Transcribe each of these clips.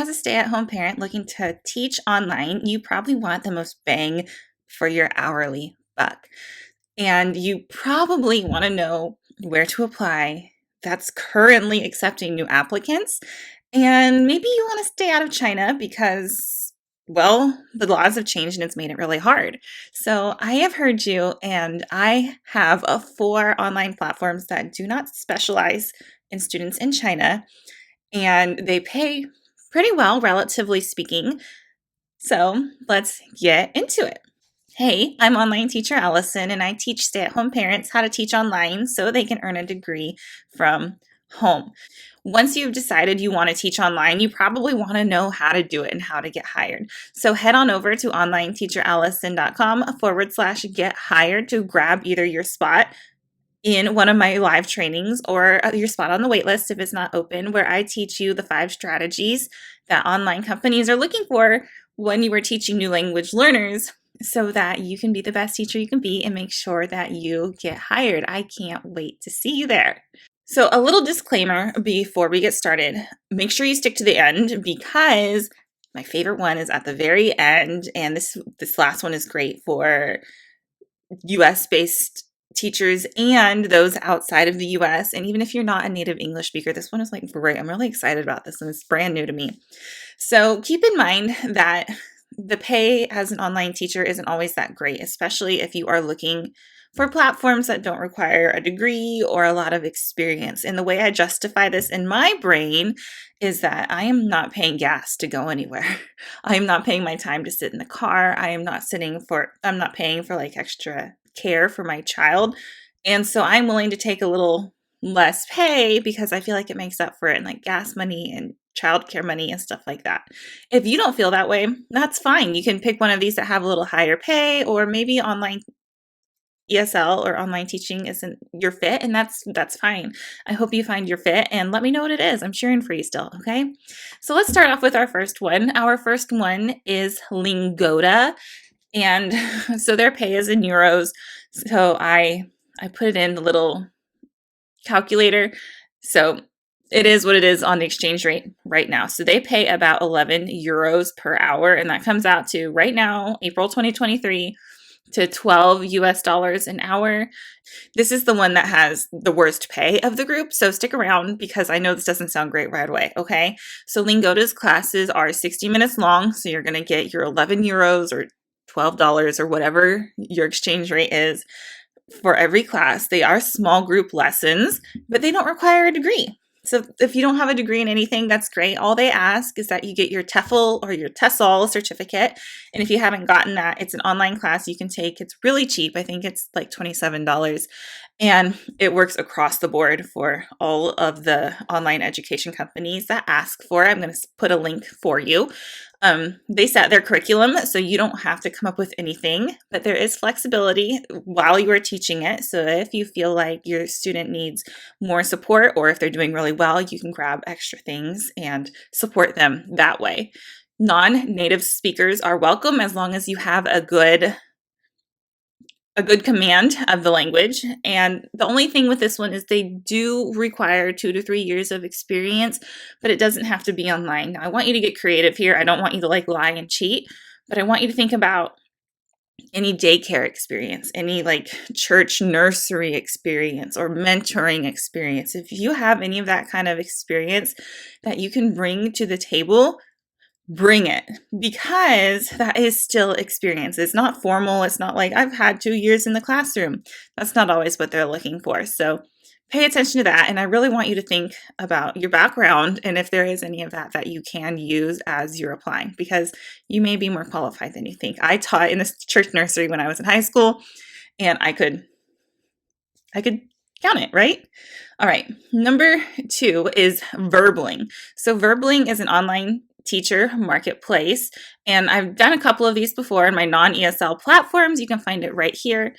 as a stay-at-home parent looking to teach online, you probably want the most bang for your hourly buck. And you probably want to know where to apply that's currently accepting new applicants. And maybe you want to stay out of China because, well, the laws have changed and it's made it really hard. So I have heard you, and I have 4 online platforms that do not specialize in students in China, and they pay pretty well, relatively speaking. So let's get into it. Hey, I'm online teacher Allison, and I teach stay-at-home parents how to teach online so they can earn a degree from home. Once you've decided you want to teach online, you probably want to know how to do it and how to get hired. So head on over to onlineteacherallison.com/get hired to grab either your spot in one of my live trainings or your spot on the waitlist if it's not open, where I teach you the 5 strategies that online companies are looking for when you are teaching new language learners so that you can be the best teacher you can be and make sure that you get hired. I can't wait to see you there. So a little disclaimer before we get started. Make sure you stick to the end because my favorite one is at the very end, and this last one is great for US-based teachers and those outside of the US. And even if you're not a native English speaker, this one is like great. I'm really excited about this one. It's brand new to me. So keep in mind that the pay as an online teacher isn't always that great, especially if you are looking for platforms that don't require a degree or a lot of experience. And the way I justify this in my brain is that I am not paying gas to go anywhere. I am not paying my time to sit in the car. I'm not paying for like extra care for my child. And so I'm willing to take a little less pay because I feel like it makes up for it in like gas money and childcare money and stuff like that. If you don't feel that way, that's fine. You can pick one of these that have a little higher pay, or maybe online ESL or online teaching isn't your fit, and that's fine. I hope you find your fit and let me know what it is. I'm cheering for you still, okay? So let's start off with our first one. Our first one is Lingoda, and so their pay is in euros. So I put it in the little calculator. So it is what it is on the exchange rate right now. So they pay about 11 euros per hour, and that comes out to right now, April 2023, to $12 an hour. This is the one that has the worst pay of the group, so stick around because I know this doesn't sound great right away, okay? So Lingoda's classes are 60 minutes long, so you're going to get your 11 euros or $12 or whatever your exchange rate is for every class. They are small group lessons, but they don't require a degree. So if you don't have a degree in anything, that's great. All they ask is that you get your TEFL or your TESOL certificate. And if you haven't gotten that, it's an online class you can take. It's really cheap. I think it's like $27. And it works across the board for all of the online education companies that ask for it. I'm going to put a link for you. They set their curriculum, so you don't have to come up with anything, but there is flexibility while you are teaching it. So if you feel like your student needs more support, or if they're doing really well, you can grab extra things and support them that way. Non-native speakers are welcome as long as you have a good command of the language. And the only thing with this one is they do require 2 to 3 years of experience, but it doesn't have to be online. Now, I want you to get creative here. I don't want you to like lie and cheat, but I want you to think about any daycare experience, any like church nursery experience or mentoring experience. If you have any of that kind of experience that you can bring to the table, bring it, because that is still experience. It's not formal. It's not like I've had 2 years in the classroom. That's not always what they're looking for. So pay attention to that. And I really want you to think about your background and if there is any of that that you can use as you're applying, because you may be more qualified than you think. I taught in this church nursery when I was in high school, and I could count it, right? All right. Number 2 is Verbling. So Verbling is an online teacher marketplace, and I've done a couple of these before in my non-ESL platforms. You can find it right here.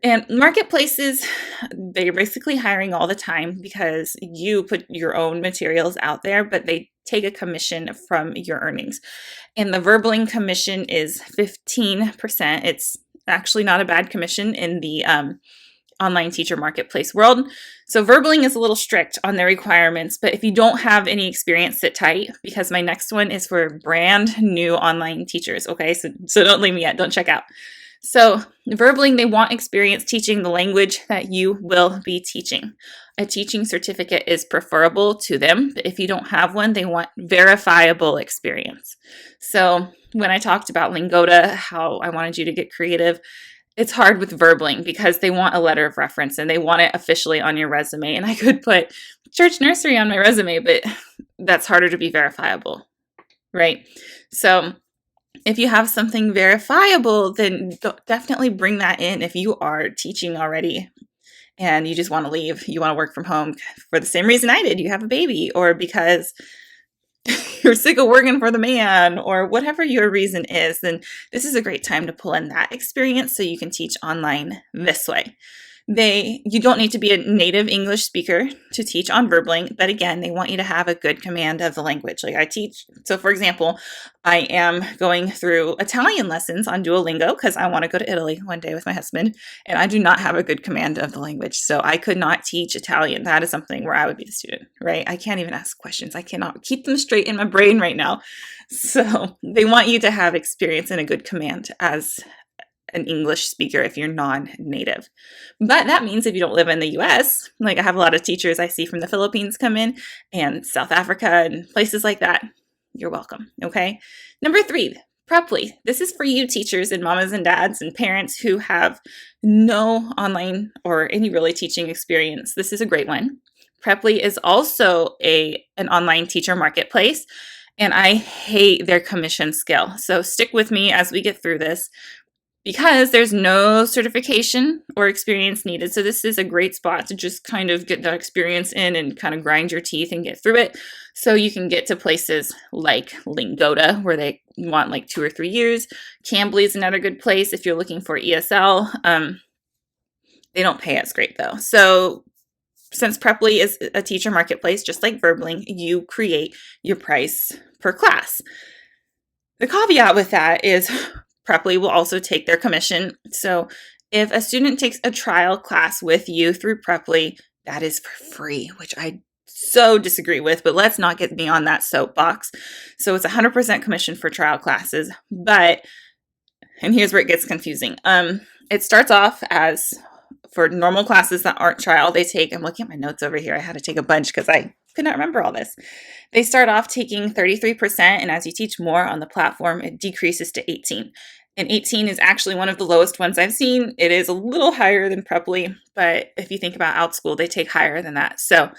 And marketplaces, they're basically hiring all the time because you put your own materials out there, but they take a commission from your earnings. And the Verbling commission is 15%. It's actually not a bad commission in the online teacher marketplace world. So Verbling is a little strict on their requirements, but if you don't have any experience, sit tight, because my next one is for brand new online teachers. Okay, so don't leave me yet. Don't check out. So Verbling, they want experience teaching the language that you will be teaching. A teaching certificate is preferable to them, but if you don't have one, they want verifiable experience. So when I talked about Lingoda, how I wanted you to get creative, it's hard with Verbling because they want a letter of reference and they want it officially on your resume. And I could put church nursery on my resume, but that's harder to be verifiable, right? So if you have something verifiable, then definitely bring that in if you are teaching already and you just want to leave. You want to work from home for the same reason I did. You have a baby, or because you're sick of working for the man, or whatever your reason is, then this is a great time to pull in that experience so you can teach online this way. You don't need to be a native English speaker to teach on Verbling, but again, they want you to have a good command of the language. Like I teach, so for example, I am going through Italian lessons on Duolingo because I want to go to Italy one day with my husband, and I do not have a good command of the language, so I could not teach Italian. That is something where I would be the student, right? I can't even ask questions. I cannot keep them straight in my brain right now. So they want you to have experience and a good command as an English speaker if you're non-native. But that means if you don't live in the US, like I have a lot of teachers I see from the Philippines come in, and South Africa and places like that, you're welcome, okay? Number 3, Preply. This is for you teachers and mamas and dads and parents who have no online or any really teaching experience. This is a great one. Preply is also an online teacher marketplace, and I hate their commission scale. So stick with me as we get through this, because there's no certification or experience needed. So this is a great spot to just kind of get that experience in and kind of grind your teeth and get through it. So you can get to places like Lingoda, where they want like 2 or 3 years. Cambly is another good place if you're looking for ESL. They don't pay as great though. So since Preply is a teacher marketplace, just like Verbling, you create your price per class. The caveat with that is Preply will also take their commission. So if a student takes a trial class with you through Preply, that is for free, which I so disagree with, but let's not get me on that soapbox. So it's 100% commission for trial classes, and here's where it gets confusing. It starts off as, for normal classes that aren't trial, I'm looking at my notes over here. I had to take a bunch because I could not remember all this. They start off taking 33%, and as you teach more on the platform, it decreases to 18%. And 18 is actually one of the lowest ones I've seen. It is a little higher than Preply, but if you think about OutSchool, they take higher than that. So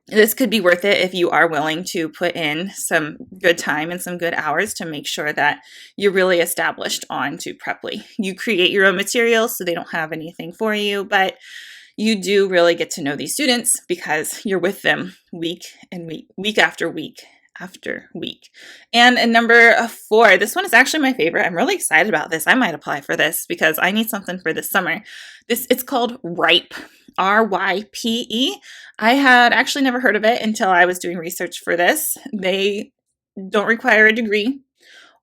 this could be worth it if you are willing to put in some good time and some good hours to make sure that you're really established onto Preply. You create your own materials, so they don't have anything for you, but you do really get to know these students because you're with them week after week after week. And number 4, this one is actually my favorite. I'm really excited about this. I might apply for this because I need something for this summer. It's called RYPE, RYPE. I had actually never heard of it until I was doing research for this. They don't require a degree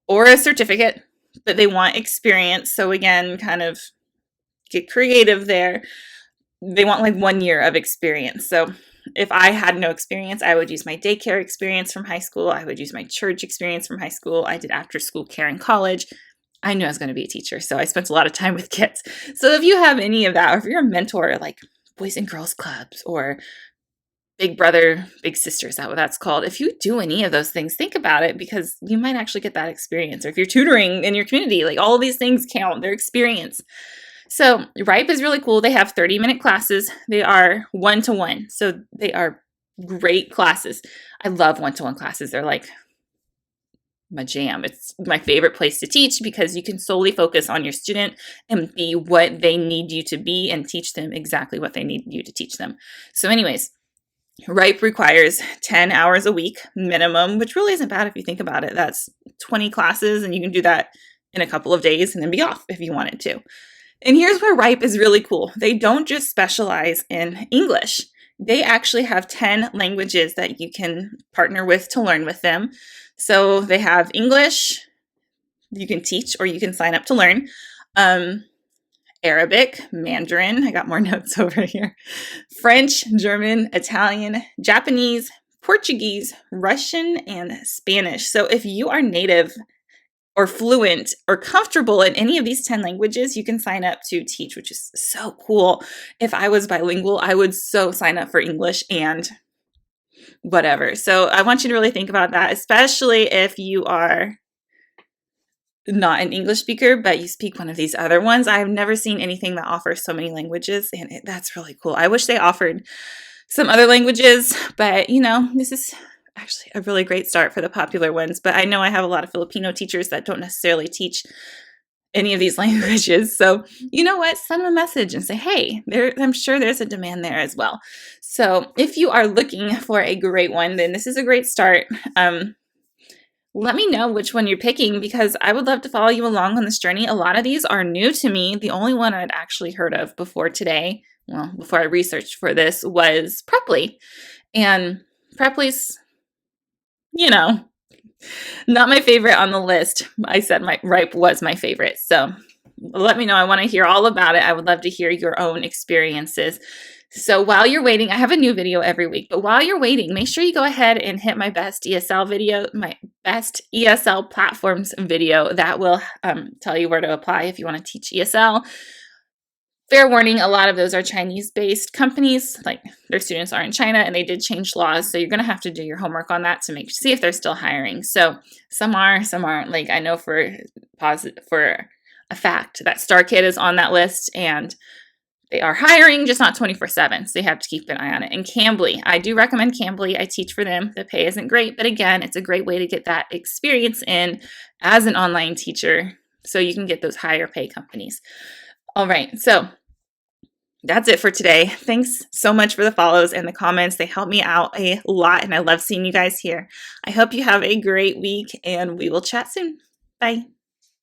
or a certificate, but they want experience. So again, kind of get creative there. They want like 1 year of experience. So if I had no experience, I would use my daycare experience from high school. I would use my church experience from high school. I did after school care in college. I knew I was going to be a teacher, so I spent a lot of time with kids. So if you have any of that, or if you're a mentor, like Boys and Girls Clubs or Big Brother, Big Sister, is that what that's called? If you do any of those things, think about it, because you might actually get that experience. Or if you're tutoring in your community, like all of these things count, their experience. So RYPE is really cool. They have 30-minute classes. They are 1-to-1. So they are great classes. I love 1-to-1 classes. They're like my jam. It's my favorite place to teach because you can solely focus on your student and be what they need you to be and teach them exactly what they need you to teach them. So anyways, RYPE requires 10 hours a week minimum, which really isn't bad if you think about it. That's 20 classes, and you can do that in a couple of days and then be off if you wanted to. And here's where RYPE is really cool. They don't just specialize in English. They actually have 10 languages that you can partner with to learn with them. So they have English, you can teach or you can sign up to learn. Arabic, Mandarin, I got more notes over here, French, German, Italian, Japanese, Portuguese, Russian, and Spanish. So if you are native or fluent or comfortable in any of these 10 languages, you can sign up to teach, which is so cool. If I was bilingual, I would so sign up for English and whatever. So I want you to really think about that, especially if you are not an English speaker, but you speak one of these other ones. I've never seen anything that offers so many languages, and that's really cool. I wish they offered some other languages, but this is actually a really great start for the popular ones. But I know I have a lot of Filipino teachers that don't necessarily teach any of these languages. So you know what? Send them a message and say, hey, I'm sure there's a demand there as well. So if you are looking for a great one, then this is a great start. Let me know which one you're picking, because I would love to follow you along on this journey. A lot of these are new to me. The only one I'd actually heard of before today, well, before I researched for this, was Preply. And Preply's, not my favorite on the list. I said my Ripe was my favorite. So let me know. I want to hear all about it. I would love to hear your own experiences. So while you're waiting, I have a new video every week, but while you're waiting, make sure you go ahead and hit my best ESL video, my best ESL platforms video. That will tell you where to apply if you want to teach ESL. Fair warning, a lot of those are Chinese-based companies, like their students are in China, and they did change laws, so you're going to have to do your homework on that to see if they're still hiring. So some are, some aren't. Like I know for a fact that StarKid is on that list, and they are hiring, just not 24/7, so you have to keep an eye on it. And Cambly, I do recommend Cambly. I teach for them. The pay isn't great, but again, it's a great way to get that experience in as an online teacher, so you can get those higher pay companies. All right, so that's it for today. Thanks so much for the follows and the comments. They help me out a lot, and I love seeing you guys here. I hope you have a great week, and we will chat soon. Bye.